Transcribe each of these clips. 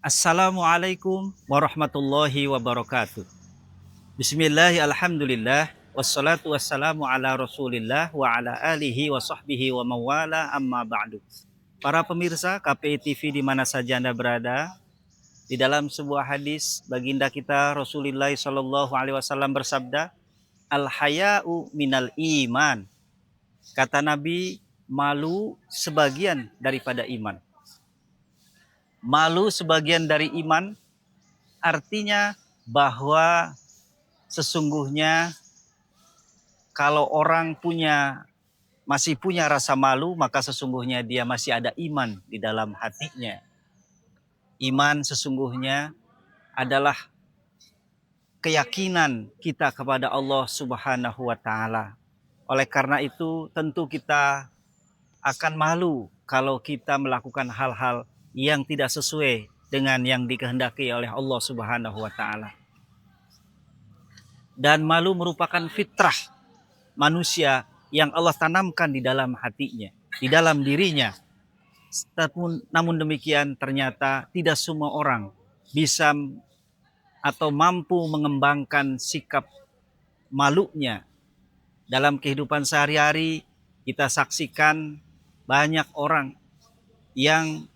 Assalamualaikum warahmatullahi wabarakatuh. Bismillahirrahmanirrahim. Alhamdulillah. Wassalatu wassalamu ala rasulillah wa ala alihi wa sahbihi wa mawala amma ba'du. Para pemirsa KPI TV di mana saja Anda berada, di dalam sebuah hadis baginda kita Rasulullah Shallallahu Alaihi Wasallam bersabda, Al haya'u minal iman. Kata Nabi, malu sebagian daripada iman. Malu sebagian dari iman artinya bahwa sesungguhnya kalau orang masih punya rasa malu, maka sesungguhnya dia masih ada iman di dalam hatinya. Iman sesungguhnya adalah keyakinan kita kepada Allah Subhanahu wa taala. Oleh karena itu tentu kita akan malu kalau kita melakukan hal-hal yang tidak sesuai dengan yang dikehendaki oleh Allah Subhanahu wa taala. Dan malu merupakan fitrah manusia yang Allah tanamkan di dalam hatinya, di dalam dirinya. Namun demikian ternyata tidak semua orang bisa atau mampu mengembangkan sikap malunya. Dalam kehidupan sehari-hari kita saksikan banyak orang yang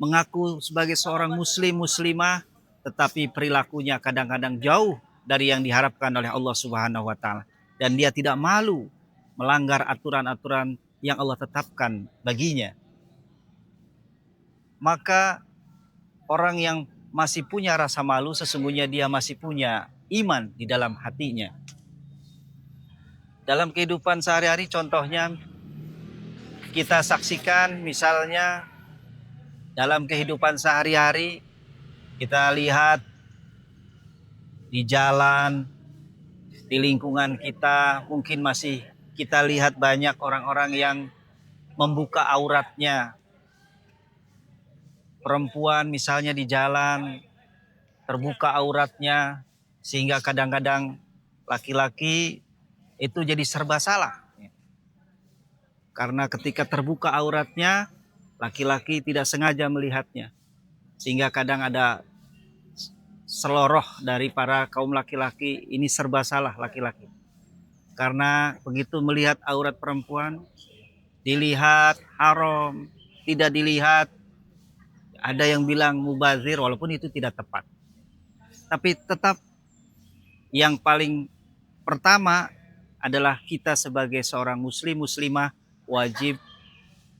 mengaku sebagai seorang muslimah, tetapi perilakunya kadang-kadang jauh dari yang diharapkan oleh Allah Subhanahu wa taala, dan dia tidak malu melanggar aturan-aturan yang Allah tetapkan baginya. Maka orang yang masih punya rasa malu sesungguhnya dia masih punya iman di dalam hatinya. Dalam kehidupan sehari-hari contohnya kita saksikan misalnya dalam kehidupan sehari-hari kita lihat di jalan, di lingkungan kita mungkin masih kita lihat banyak orang-orang yang membuka auratnya. Perempuan misalnya di jalan terbuka auratnya sehingga kadang-kadang laki-laki itu jadi serba salah. Karena ketika terbuka auratnya, laki-laki tidak sengaja melihatnya. Sehingga kadang ada seloroh dari para kaum laki-laki, ini serba salah laki-laki. Karena begitu melihat aurat perempuan, dilihat haram, tidak dilihat, ada yang bilang mubazir walaupun itu tidak tepat. Tapi tetap yang paling pertama adalah kita sebagai seorang muslimah wajib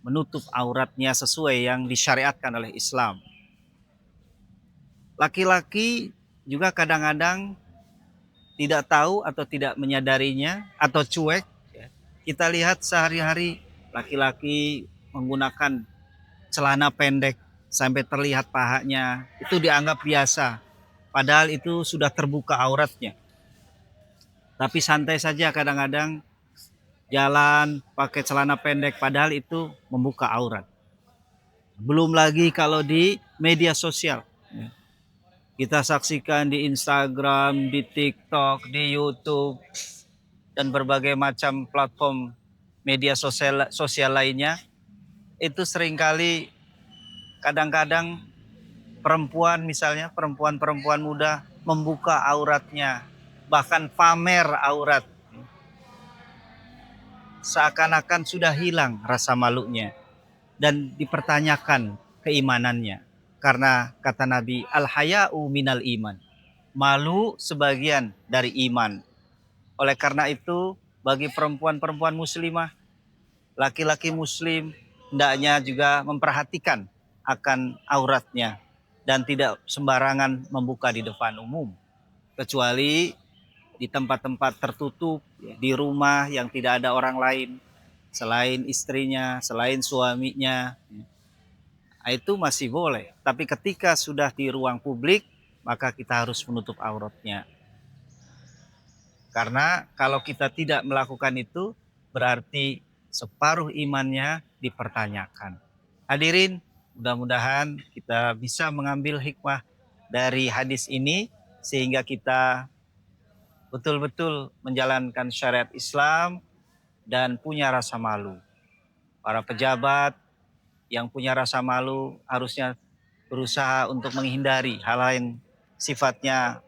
menutup auratnya sesuai yang disyariatkan oleh Islam. Laki-laki juga kadang-kadang tidak tahu atau tidak menyadarinya atau cuek. Kita lihat sehari-hari laki-laki menggunakan celana pendek sampai terlihat pahanya, itu dianggap biasa. Padahal itu sudah terbuka auratnya. Tapi santai saja kadang-kadang jalan pakai celana pendek padahal itu membuka aurat. Belum lagi kalau di media sosial. Kita saksikan di Instagram, di TikTok, di YouTube, dan berbagai macam platform media sosial lainnya. Itu seringkali kadang-kadang perempuan misalnya, perempuan muda membuka auratnya, bahkan pamer aurat. Seakan-akan sudah hilang rasa malunya dan dipertanyakan keimanannya. Karena kata Nabi, al-haya'u minal iman. Malu sebagian dari iman. Oleh karena itu, bagi perempuan-perempuan muslimah, laki-laki muslim, hendaknya juga memperhatikan akan auratnya dan tidak sembarangan membuka di depan umum. Kecuali di tempat-tempat tertutup, di rumah yang tidak ada orang lain, selain istrinya, selain suaminya, itu masih boleh. Tapi ketika sudah di ruang publik, maka kita harus menutup auratnya. Karena kalau kita tidak melakukan itu, berarti separuh imannya dipertanyakan. Hadirin, mudah-mudahan kita bisa mengambil hikmah dari hadis ini, sehingga kita betul-betul menjalankan syariat Islam dan punya rasa malu. Para pejabat yang punya rasa malu harusnya berusaha untuk menghindari hal-hal yang sifatnya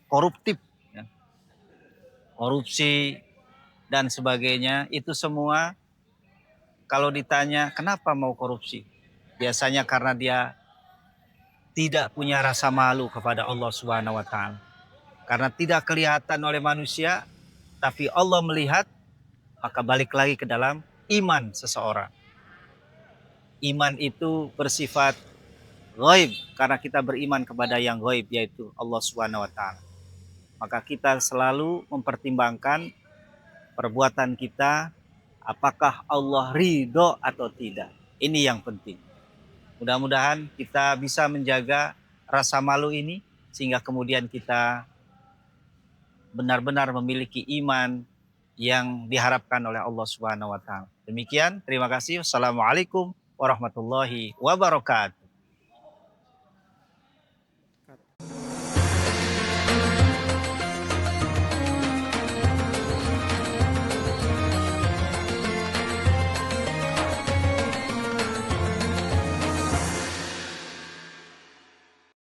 koruptif, ya, korupsi dan sebagainya. Itu semua kalau ditanya kenapa mau korupsi, biasanya karena dia tidak punya rasa malu kepada Allah Subhanahu wa taala. Karena tidak kelihatan oleh manusia, tapi Allah melihat, maka balik lagi ke dalam iman seseorang. Iman itu bersifat ghaib karena kita beriman kepada yang ghaib, yaitu Allah Subhanahu wa taala. Maka kita selalu mempertimbangkan perbuatan kita, apakah Allah ridho atau tidak. Ini yang penting. Mudah-mudahan kita bisa menjaga rasa malu ini sehingga kemudian kita benar-benar memiliki iman yang diharapkan oleh Allah Subhanahu wa taala. Demikian, terima kasih. Wassalamualaikum warahmatullahi wabarakatuh.